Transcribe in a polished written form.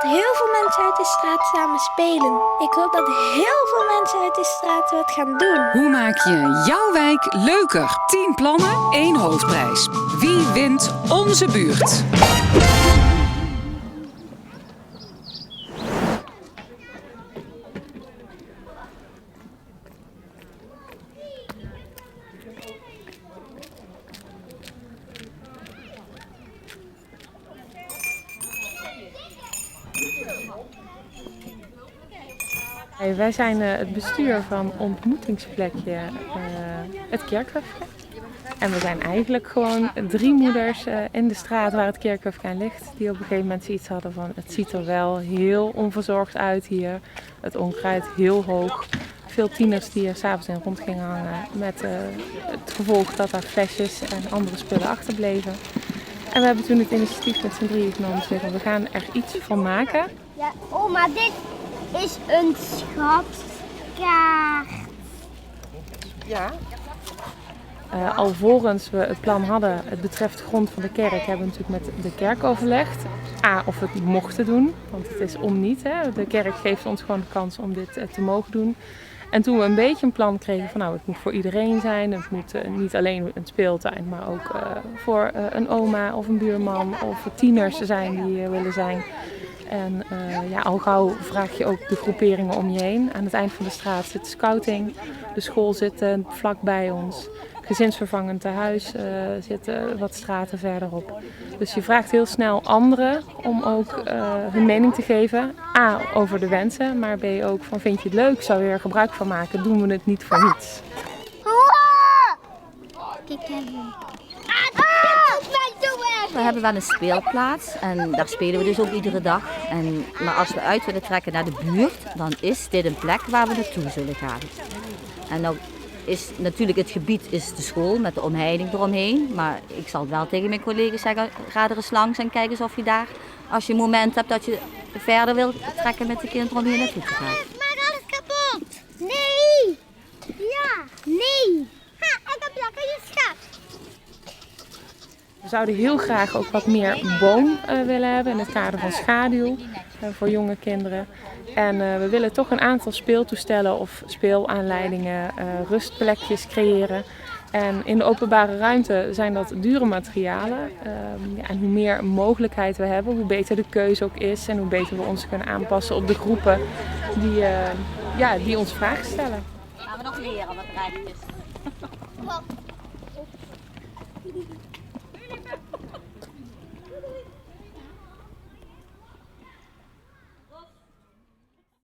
dat heel veel mensen uit de straat samen spelen. Ik hoop dat heel veel mensen uit de straat wat gaan doen. Hoe maak je jouw wijk leuker? 10 plannen, 1 hoofdprijs. Wie wint onze buurt? Wij zijn het bestuur van ontmoetingsplekje het Kerkhofje. En we zijn eigenlijk gewoon 3 moeders in de straat waar het Kerkhofje aan ligt. Die op een gegeven moment zoiets hadden van het ziet er wel heel onverzorgd uit hier. Het onkruid heel hoog. Veel tieners die er s'avonds in rond gingen hangen met het gevolg dat daar flesjes en andere spullen achterbleven. En we hebben toen het initiatief met z'n drieën genomen. Dus we gaan er iets van maken. Ja, oma, dit is een schatkaart. Ja. Alvorens we het plan hadden, het betreft de grond van de kerk, hebben we natuurlijk met de kerk overlegd. Of we het mochten doen, want het is om niet. Hè. De kerk geeft ons gewoon de kans om dit te mogen doen. En toen we een beetje een plan kregen van nou, het moet voor iedereen zijn. Het moet niet alleen een speeltuin, maar ook voor een oma of een buurman of tieners zijn die willen zijn. En al gauw vraag je ook de groeperingen om je heen. Aan het eind van de straat zit scouting, de school zit vlak bij ons. Gezinsvervangend tehuis zit wat straten verderop. Dus je vraagt heel snel anderen om ook hun mening te geven. A, over de wensen, maar B ook van vind je het leuk, zou je er gebruik van maken, doen we het niet voor niets. Kijk even. We hebben wel een speelplaats en daar spelen we dus ook iedere dag. Maar als we uit willen trekken naar de buurt, dan is dit een plek waar we naartoe zullen gaan. En nou is natuurlijk het gebied is de school met de omheining eromheen. Maar ik zal wel tegen mijn collega's zeggen, ga er eens langs en kijk eens of je daar, als je een moment hebt dat je verder wilt trekken met de kinderen om hier naartoe te gaan. Maak alles kapot. Nee. Ja, nee. Ha, ik heb lekker je schat. We zouden heel graag ook wat meer boom willen hebben in het kader van schaduw voor jonge kinderen. En we willen toch een aantal speeltoestellen of speelaanleidingen, rustplekjes creëren. En in de openbare ruimte zijn dat dure materialen. En hoe meer mogelijkheid we hebben, hoe beter de keuze ook is en hoe beter we ons kunnen aanpassen op de groepen die ons vragen stellen. Gaan we nog leren wat rijtjes.